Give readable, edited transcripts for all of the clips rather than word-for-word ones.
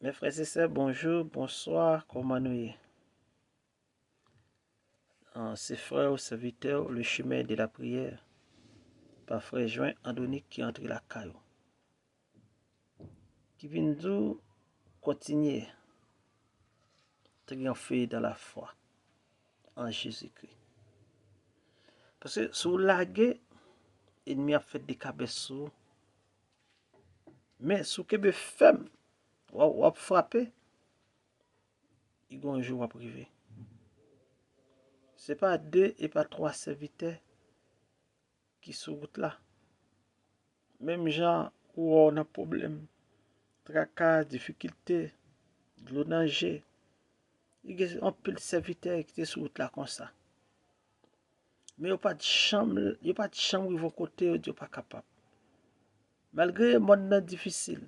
Mes frères et sœurs, bonjour, bonsoir, comment nous y C'est frère serviteur, le chemin de la prière, par frère Join Andonique qui entre la caillou. Qui vient nous continuer triompher dans la foi en Jésus-Christ. Parce que sous la guerre, l'ennemi a fait des cabessous, mais sous que femme, ou frappé, il y a un jour à priver. Ce n'est pas 2 et pas 3 serviteurs qui sont route là. Même gens où on a problème, tracas, difficultés, le danger, il y a un peu de serviteurs qui sont sur route là comme ça. Mais il n'y a pas de chambre, ils vont côté, ils sont pas capables. Malgré le monde difficile,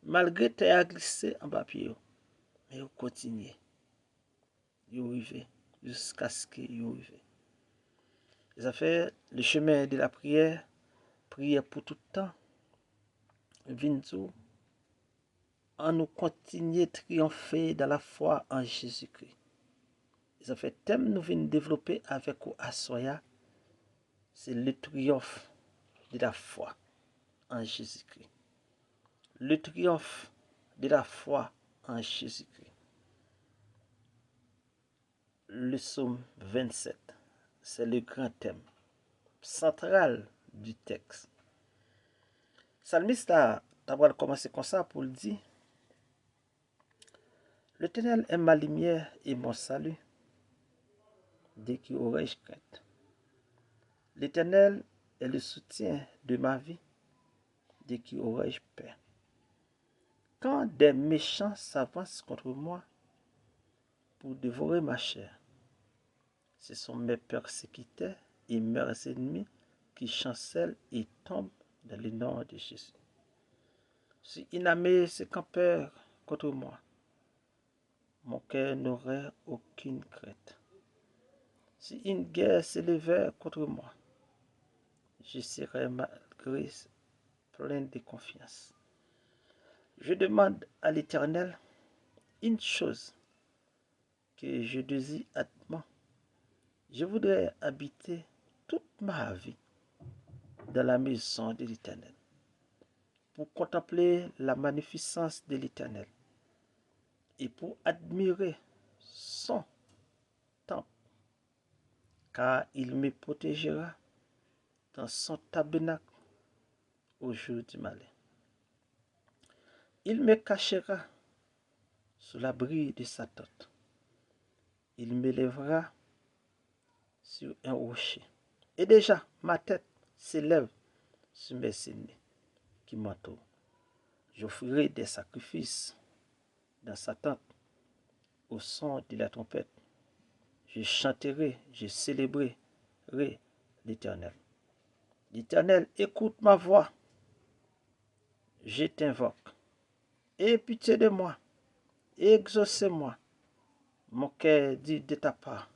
malgré que tu as glissé en papier, mais ils continuent. Ils arrivent jusqu'à ce qu'ils arrivent. Ça fait le chemin de la prière, prière pour tout le temps. Vinzou, en nous continuer à triompher dans la foi en Jésus-Christ. Ça fait thème nous venons développer avec Assoya, c'est le triomphe de la foi en Jésus-Christ. Le triomphe de la foi en Jésus-Christ. Le psaume 27, c'est le grand thème central du texte. Salmiste a commencé comme ça pour le dire. L'Éternel est ma lumière et mon salut. Dès qui aurais-je crainte. L'Éternel est le soutien de ma vie. Dès qui aurais-je peur. Quand des méchants s'avancent contre moi pour dévorer ma chair, ce sont mes persécuteurs et mes ennemis qui chancellent et tombent dans le nom de Jésus. Si une armée se campait contre moi, mon cœur n'aurait aucune crainte. Si une guerre s'élevait contre moi, je serais malgré plein de confiance. Je demande à l'Éternel une chose que je désire hâtement. Je voudrais habiter toute ma vie dans la maison de l'Éternel pour contempler la magnificence de l'Éternel et pour admirer son temple, car il me protégera dans son tabernacle au jour du malheur. Il me cachera sous l'abri de sa tente. Il m'élèvera sur un rocher. Et déjà, ma tête s'élève sur mes ennemis qui m'entourent. J'offrirai des sacrifices dans sa tente au son de la trompette. Je chanterai, je célébrerai l'Éternel. L'Éternel, écoute ma voix. Je t'invoque. Aie pitié de moi. Exaucez-moi. Mon cœur dit de ta part,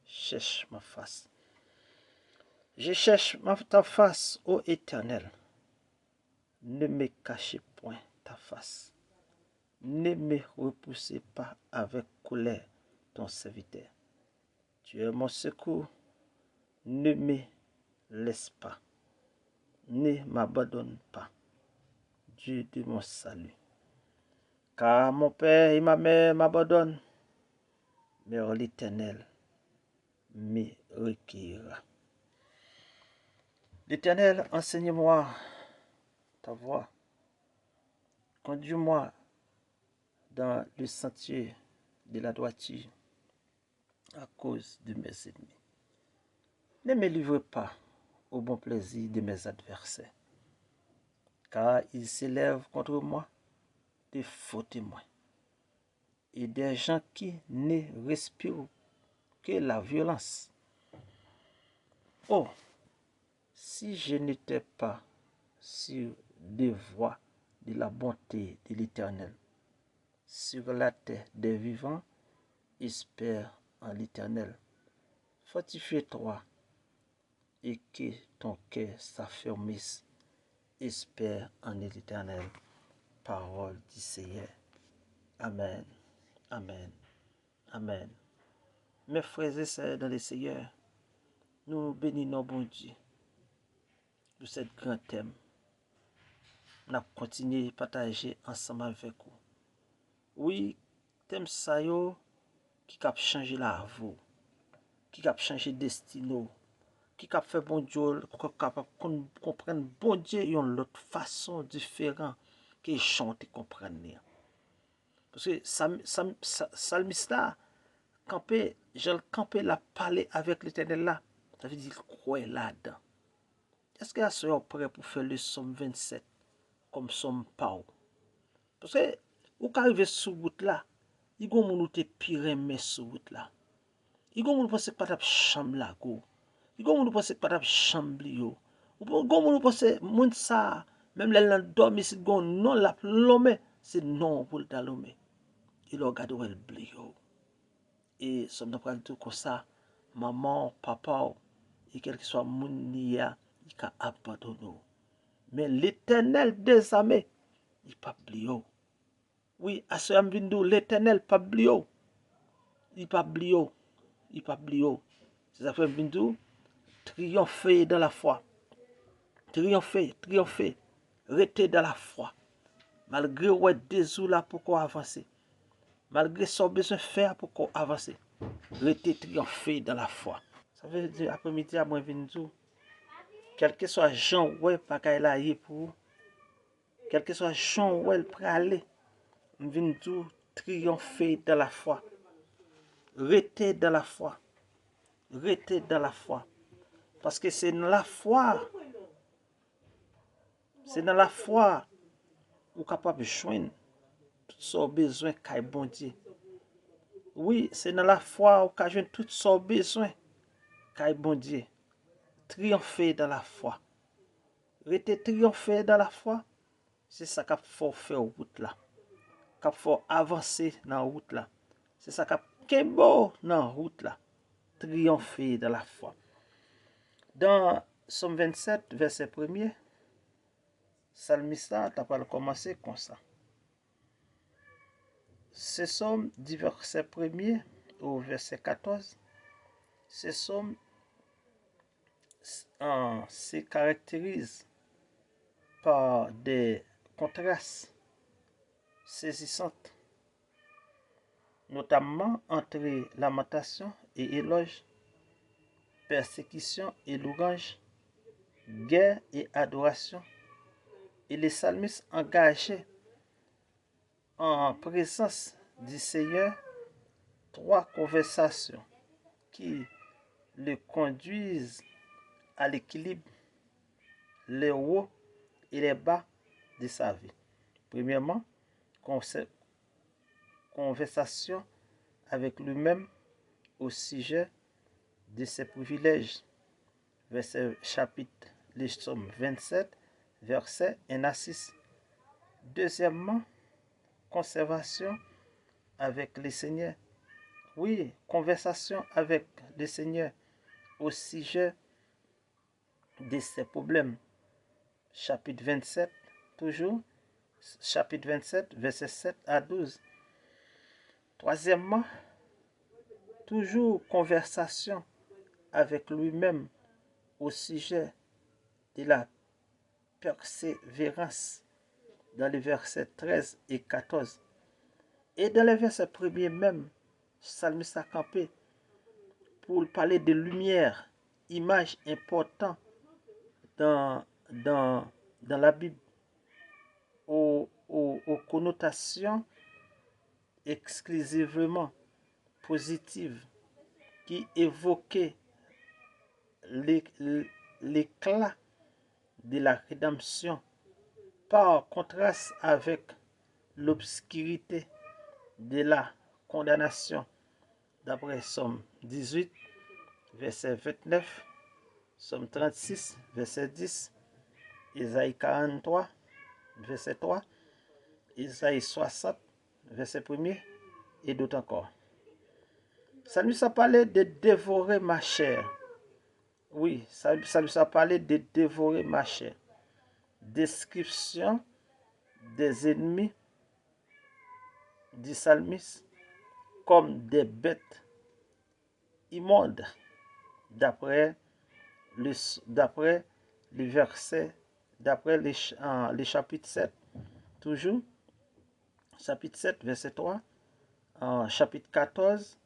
cherche ma face. Je cherche ta face, ô Éternel. Ne me cachez point ta face. Ne me repoussez pas avec colère ton serviteur. Tu es mon secours. Ne me laisse pas. Ne m'abandonne pas. Dieu de mon salut. Car mon père et ma mère m'abandonnent. Mais l'Éternel me recueillera. L'Éternel, enseigne-moi ta voie. Conduis-moi dans le sentier de la droiture à cause de mes ennemis. Ne me livre pas au bon plaisir de mes adversaires, car ils s'élèvent contre moi de faux témoins et des gens qui ne respirent que la violence. Oh, si je n'étais pas sur des voies de la bonté de l'Éternel, sur la terre des vivants, espère en l'Éternel. Fortifie-toi et que ton cœur s'affermisse. Espère en l'Éternel. Parole du Seigneur. Amen. Amen. Amen. Mes frères et sœurs dans le Seigneur, nous bénissons bon Dieu pour ce grand thème. Nous allons continuer à partager ensemble avec vous. Oui, thème ça yo qui a changé la vie, qui a changé destin, qui a fait bon Dieu capable comprendre bon Dieu d'une autre façon différente que chante comprendre. Parce que Salmiste là, je campé la parler avec l'Éternel là, ça veut dire quoi là-dedans. Est-ce que vous êtes prêt pour faire le Somme 27 comme Somme Pau? Parce que vous arrivez sur route là, il y a des gens qui pire mais sur route là. Il y a des gens qui pensent que pas de chambre là go. Il y a des gens qui pensent que pas de chambre yo. Il y a des gens qui pensent que moun ça même les gens dorment si gon non la l'homme c'est non pour le l'homme. Il regarde où elle blio. Et somme d'après tout comme ça, maman, papa et quel que soit moun niya, il a abandonné. Mais l'Éternel des armées, il pas blio. Oui, à ce moment l'Éternel pas blio. Il pas blio. Il pas blio. C'est ça fait bindou triompher dans la foi. Triompher, triompher. Rester dans la foi. Malgré ouais des là pour qu'on avancer. Malgré son besoin de faire pour qu'on avance. Rester triompher dans la foi. Ça veut dire après-midi à moi bindou. Quel que soit Jean ouais pas qu'elle aille pour. Quel que soit Jean ouais le aller. Bindou triompher dans la foi. Rester dans la foi. Rester dans la foi. Parce que c'est dans la foi. C'est dans la foi ou capable de joindre tout son besoin qu'a bon Dieu. Oui, c'est dans la foi ou qu'a joindre tout son besoin qu'a bon Dieu. Triompher dans la foi. Rester triompher dans la foi, c'est ça qu'il faut faire route là. Qu'il faut avancer dans la route là. C'est ça qu'il faut beau dans la route là. Triompher dans la foi. Dans Somme 27, verset 1er, Salmiste a commencé comme ça. Ce psaume du verset 1er au verset 14, ce psaume se caractérise par des contrastes saisissants, notamment entre lamentation et éloge, persécution et louange, guerre et adoration, et les psalmistes engagés en présence du Seigneur, trois conversations qui le conduisent à l'équilibre, les hauts et les bas de sa vie. Premièrement, conversation avec lui-même au sujet de ses privilèges. Chapitre, les Psaumes 27, versets 1 à 6. Deuxièmement, conversation avec le Seigneur. Oui, conversation avec le Seigneur au sujet de ses problèmes. Chapitre 27, toujours. Chapitre 27, verset 7 à 12. Troisièmement, toujours conversation avec lui-même au sujet de la persévérance dans les versets 13 et 14. Et dans les versets premiers même, Psalmiste a campé pour parler de lumière, image importante dans la Bible, aux connotations exclusivement positives qui évoquaient l'éclat de la rédemption par contraste avec l'obscurité de la condamnation, d'après Somme 18, verset 29, Somme 36, verset 10, Isaïe 43, verset 3, Isaïe 60, verset 1er, et d'autres encore. Ça nous a parlé de dévorer ma chair. Oui, ça nous a parlé de dévorer ma chair. Description des ennemis dit psalmiste, comme des bêtes immondes, d'après d'après les versets, d'après les chapitres 7, toujours, chapitre 7, verset 3, chapitre 14,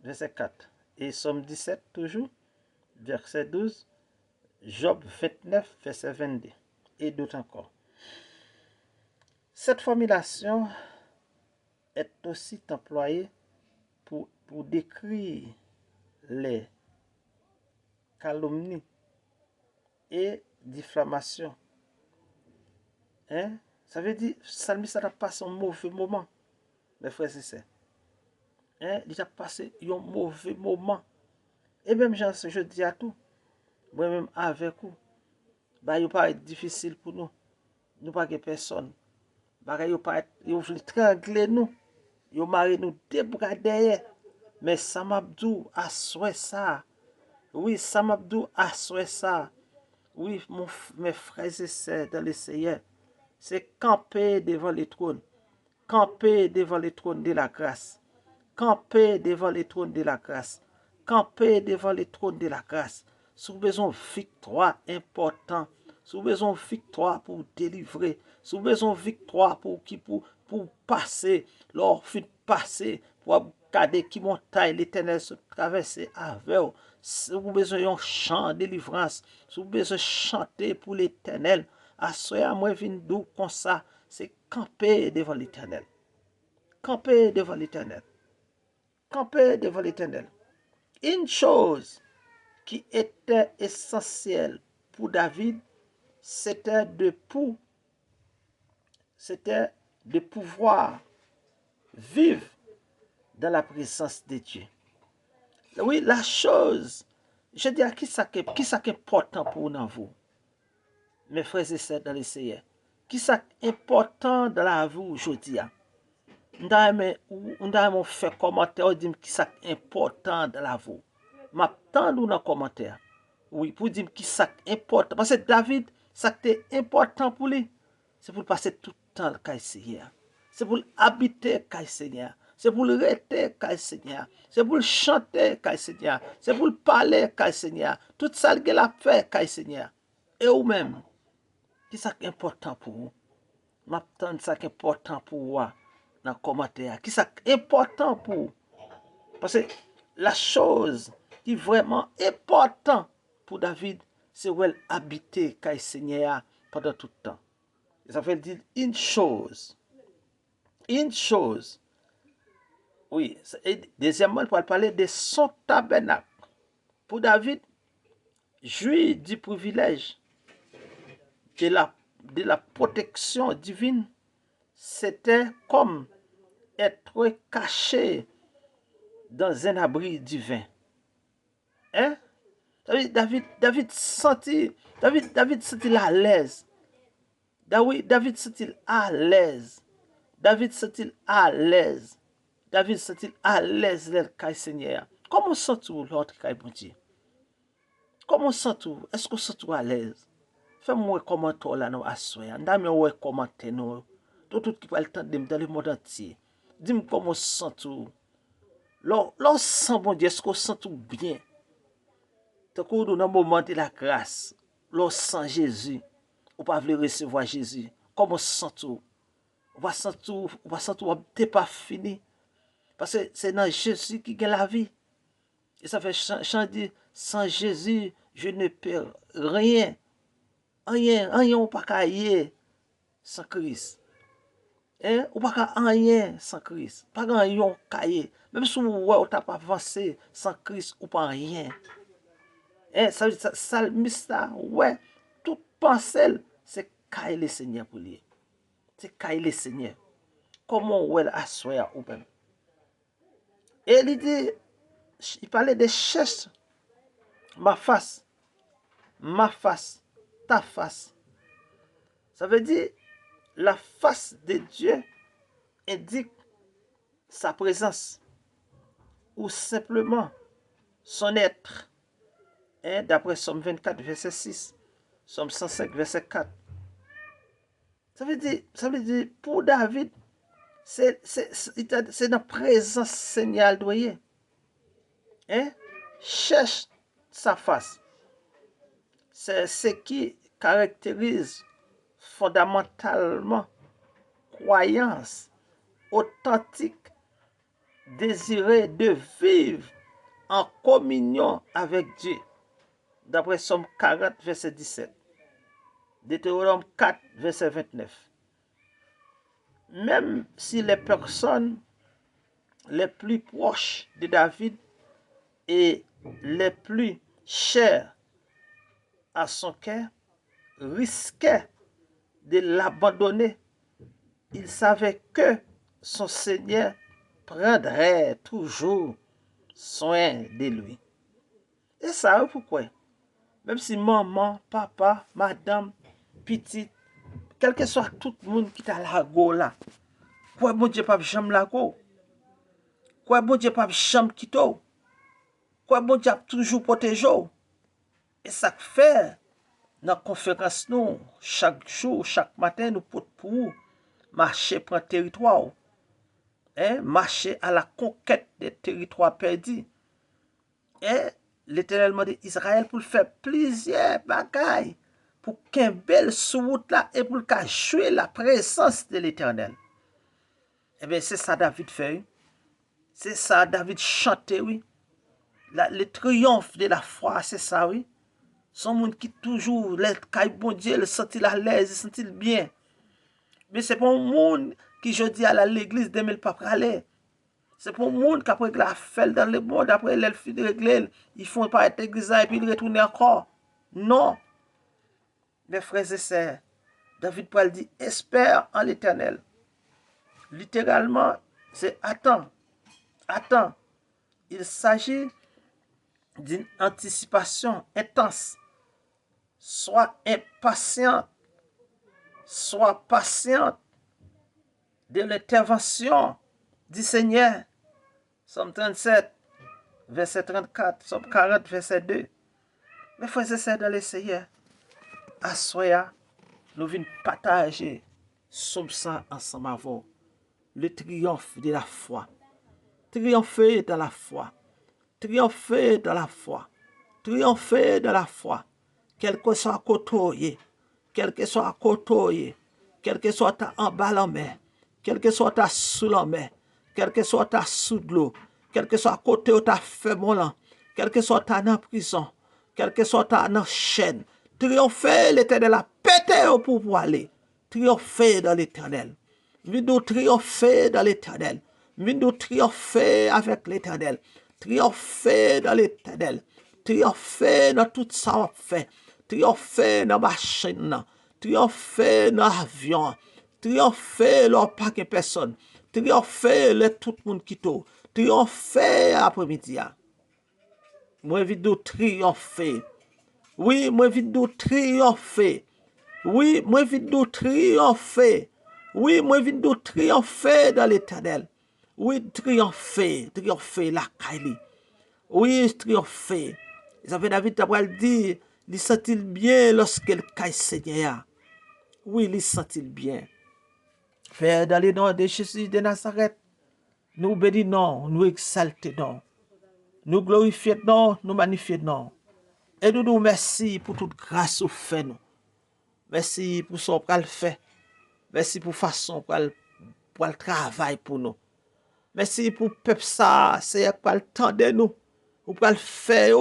verset 4, et Somme 17, toujours, verset 12, Job 29, verset 22, et d'autres encore. Cette formulation est aussi employée pour décrire les calomnies et diffamations. Hein? Ça veut dire, psalmiste a passé un mauvais moment, mes frères et sœurs. Hein? Il a passé un mauvais moment. Et même, je dis à tout, moi-même avec vous, bah, il pas être difficile pour nous. Nous pas que personne. Bah, il pas être, il veut trangler nous. Il marre nous deux bras derrière. Mais Samabdou a souhaité ça. Oui, Samabdou a souhaité ça. Oui, mes frères et sœurs dans le Seigneur, c'est camper devant le trône. Camper devant le trône de la grâce. Camper devant le trône de la grâce. Camper devant le trône de la grâce. Si vous avez besoin de victoire important, si vous avez besoin de victoire pour délivrer, si vous avez besoin de victoire pour passer, lors fin passer, pour garder qui montagne l'éternel se traverser avec vous. Si vous avez besoin d'un chant de délivrance, si vous avez besoin de chanter pour l'éternel, à ce moi vin d'où comme ça, c'est camper devant l'éternel. Camper devant l'éternel. Camper devant l'éternel. Une chose qui était essentielle pour David, c'était de pouvoir vivre dans la présence de Dieu. Oui, la chose, je dis à qui ça est important pour vous, mes frères et sœurs dans le Seigneur, qui ça important dans la vie aujourd'hui. On a fait commentaire, on dit qui ça important dans la vie. M'attends dans les commentaires. Oui, pour dire qui ça important. Parce que David, ça était important pour lui. C'est pour passer tout le temps le Seigneur. C'est pour habiter le Seigneur. C'est pour rester le Seigneur. C'est pour chanter le Seigneur. C'est pour parler le Seigneur. Tout ça qu'il a fait le Seigneur. Et vous-même, qui ça important pour vous? M'attends ça important pour vous dans les commentaires. Qui ça important pour vous? Parce que la chose qui est vraiment importante pour David, c'est où elle habitait le Seigneur pendant tout le temps. Ça veut dire une chose. Une chose. Oui. Et deuxièmement, on va parler de son tabernacle. Pour David, jouir du privilège de la protection divine, c'était comme être caché dans un abri divin. Hein? David sentit à l'aise. David sentit à l'aise. David sentit à l'aise. David sentit à l'aise le Seigneur. Comment sens-tu l'autre qui bon Dieu? Comment sens-tu? Est-ce que sens-tu à l'aise? Fais-moi comment toi là nous assoyer. Ndame ouais commenter nous. Tout qui va le temps dans le monde entier. Dis-moi comment sens-tu? L'on sent bon Dieu, est-ce que sens-tu bien? Tant que dans le moment de la grâce, l'on sent Jésus, ou pas voulez recevoir Jésus, comment sens-tu? On va sentir, t'es pas fini. Parce que c'est dans Jésus qui gagne la vie. Et ça fait chanter, sans Jésus, je ne peux rien. Rien, ou pas qu'à sans Christ. Hein? Ou pas qu'à rien sans Christ. Pas rien qu'à même si vous n'avez pas avancé sans Christ, ou pas rien. Ça veut dire, salmiste, ouais, toute pensée, c'est cailler le Seigneur pour lui. C'est cailler le Seigneur. Comment on va asseoir ou même. Et il dit, il parlait de cherche ma face, ta face. Ça veut dire, la face de Dieu indique sa présence ou simplement son être. D'après Somme 24, verset 6, Somme 105, verset 4. Ça veut dire, pour David, C'est dans la présence Seigneur doyer. Hein? Cherche sa face. C'est ce qui caractérise fondamentalement croyance authentique, désirer de vivre en communion avec Dieu. D'après Somme 40, verset 17. Deutéronome 4, verset 29. Même si les personnes les plus proches de David et les plus chères à son cœur risquaient de l'abandonner, il savait que son Seigneur prendrait toujours soin de lui. Et ça, pourquoi? Même si maman, papa, madame, petite, quel que soit tout le monde qui t'a la go là, quoi bon Dieu pas jamais la go? Quoi bon Dieu pas jamais quitter? Quoi bon Dieu toujours protéger? Et ça fait dans la conférence nous, chaque jour, chaque matin, nous pour marcher pour un territoire. Marcher à la conquête des territoires perdus. Et l'Éternel m'a dit Israël pour faire plusieurs bagailles pour qu'un bel sous route là et pour qu'à jouer la présence de l'Éternel. Eh bien, c'est ça David fait. C'est ça David chantait, oui. Le triomphe de la foi, c'est ça, oui. Son monde qui toujours, le bon Dieu, le sentit à l'aise, le sentit bien. Mais c'est pas un monde qui, je dis, à l'église, demain, le pas aller. C'est pour le monde qui après la fait dans le monde, après les filles de régler, ils font pas être église et puis ils retournent encore. Non. Mes frères et sœurs, David Paul dit, espère en l'Éternel. Littéralement, c'est attends. Attends. Il s'agit d'une anticipation intense. Sois impatient. Sois patiente de l'intervention du Seigneur. Somme 37, verset 34, Somme 40, verset 2. Mes frères et sœurs dans le Seigneur, à soya, nous venons partager Somme ça ensemble avant. Le triomphe de la foi. Triompher dans la foi. Triompher dans la foi. Triompher dans la foi. Quel que soit côté, quel que soit côté, quel que soit ta en bas la main, quel que soit ta sous la main, quel que soit ta sous de l'eau, quel que soit côté où ta fait mon là, quel que soit ta en prison, quel que soit ta en chaîne, triompher l'Éternel a pété au pouvoir aller. Triompher dans l'Éternel. Nous triompher dans l'Éternel. Nous triompher avec l'Éternel. Triompher dans l'Éternel. Triompher dans tout ça on fait. Triompher dans la machine. Triompher dans l'avion. Triompher dans pas que personne. Triompher dans tout le monde qui tout. Triompher après-midi. Moi vite de triompher. Oui, moi vite de triompher. Oui, moi vite de triompher. Oui, moi vite de triompher dans l'Éternel. Oui, triompher la Kaili. Oui, triompher. Ça fait David Tabral dit, il sent-il bien lorsqu'il caille Seigneur. Oui, il sent-il bien. Père, dans le nom de Jésus de Nazareth, nous bénissons, nous exaltons, nous glorifions, nous magnifions. Et nous nous merci pour toute grâce au fait nous. Merci pour ce qu'on fait. Merci pour façon pour le travail pour nous. Merci pour peuple ça, c'est pour le temps de nous. Pour le faire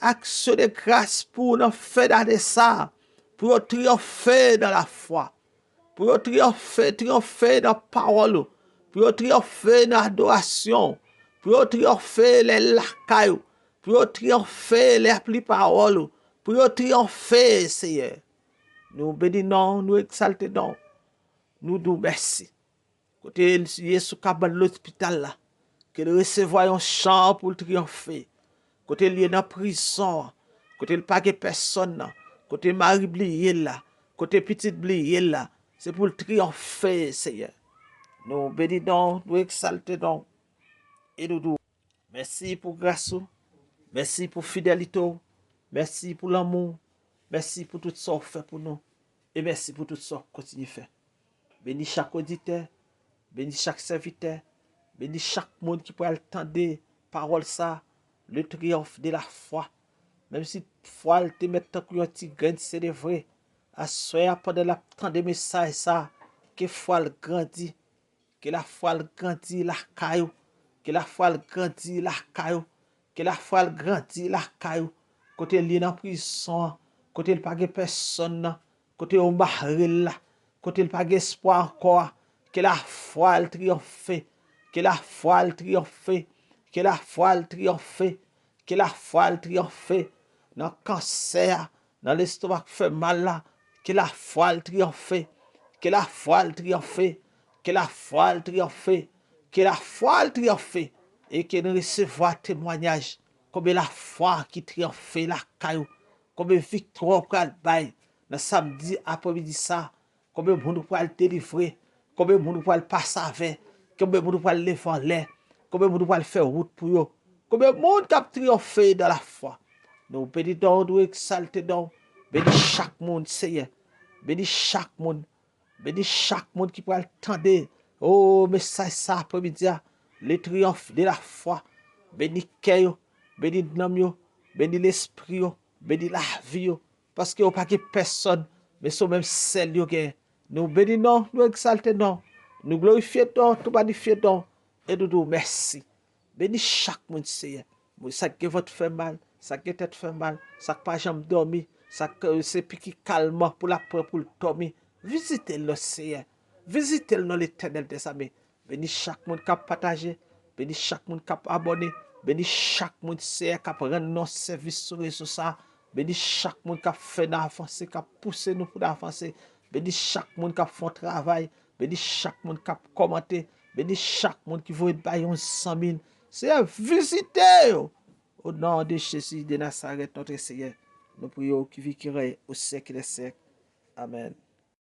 action de grâce pour nous faire de ça. Pour triompher dans la foi. Pour triompher dans la parole. Pour triompher dans l'adoration. Pour triompher les lacailles. Pour triompher les plis paroles. Pour triompher, Seigneur. Nous bénissons, nous exaltons. Nous disons merci. Côté Jésus qui est l'hôpital là, que nous recevons un chant pour triompher. Côté il est dans la prison, côté il pas de personne, côté Marie blié là, côté petite blié là, c'est pour triompher, Seigneur. Nous bénissons, nous exaltons et nous disons merci pour grâce, merci pour fidélité, merci pour l'amour, merci pour tout ça fait pour nous et merci pour tout ça continue faire. Bénis chaque auditeur. bénis chaque serviteur, bénis chaque monde qui pourrait entendre parole ça, le triomphe de la foi. Même si foi elle te met tant que un petit grain, c'est vrai. À soir pendant la temps de message ça, que foi elle grandit, que la foi elle grandit la caillou, que la foi elle grandit la caillou, que la foi elle grandit la caillou. Côté li dans prison, côté il pas de personne, côté on barrel là, côté il pas espoir encore, que la foi elle triomphe, que la foi elle triomphe, que la foi elle triomphe, que la foi elle triomphe. Dans le cancer, dans l'estomac qui fait mal là, que la foi elle triomphe, que la foi elle triomphe, que la foi elle triomphe, que la foi elle triomphe, et que nous recevons témoignage, comme la foi qui triomphe la caillou, comme victoire pour le bail, dans samedi après-midi ça, comme le monde pour le délivrer, comme le monde pour le passer avec, comme le monde pour le lever en l'air, comme le monde pour le faire route pour eux, comme le monde qui a triomphé dans la foi. Nous bénissons, nous exaltons, bénis chaque monde, Seigneur. Bénis chaque monde. Bénis chaque monde qui peut attendre. Oh, message ça après-midi, le triomphe de la foi. Bénis cœur, bénis l'âme, bénis l'esprit, bénis la vie. Parce qu'il n'y a pas de personne, mais c'est même celle qui nous bénissons, nous exaltons, nous glorifions, nous magnifions, et nous disons merci. Bénis chaque monde, Seigneur. Ça qui votre fait mal, ça qui tête fait mal, ça qui pas jamais dormi, ça que c'est piqué calme pour la pour le dormir. Visitez le Seigneur. Visitez le l'Éternel des armées. Bénis chaque monde qui a partagé, bénis chaque monde qui a abonné, bénis chaque monde Seigneur qui a rendu nos services sur les réseaux ça. Bénis chaque monde qui a fait avancer, qui a poussé nous pour avancer. Bénis chaque monde qui a fait un travail. Bénis chaque monde qui a commenté. Bénis chaque monde qui veut bailler 100 000. Seigneur, visitez au nom de Jésus de Nazareth, notre Seigneur. Nous prions qui vit qui règne au siècle des siècles. Amen.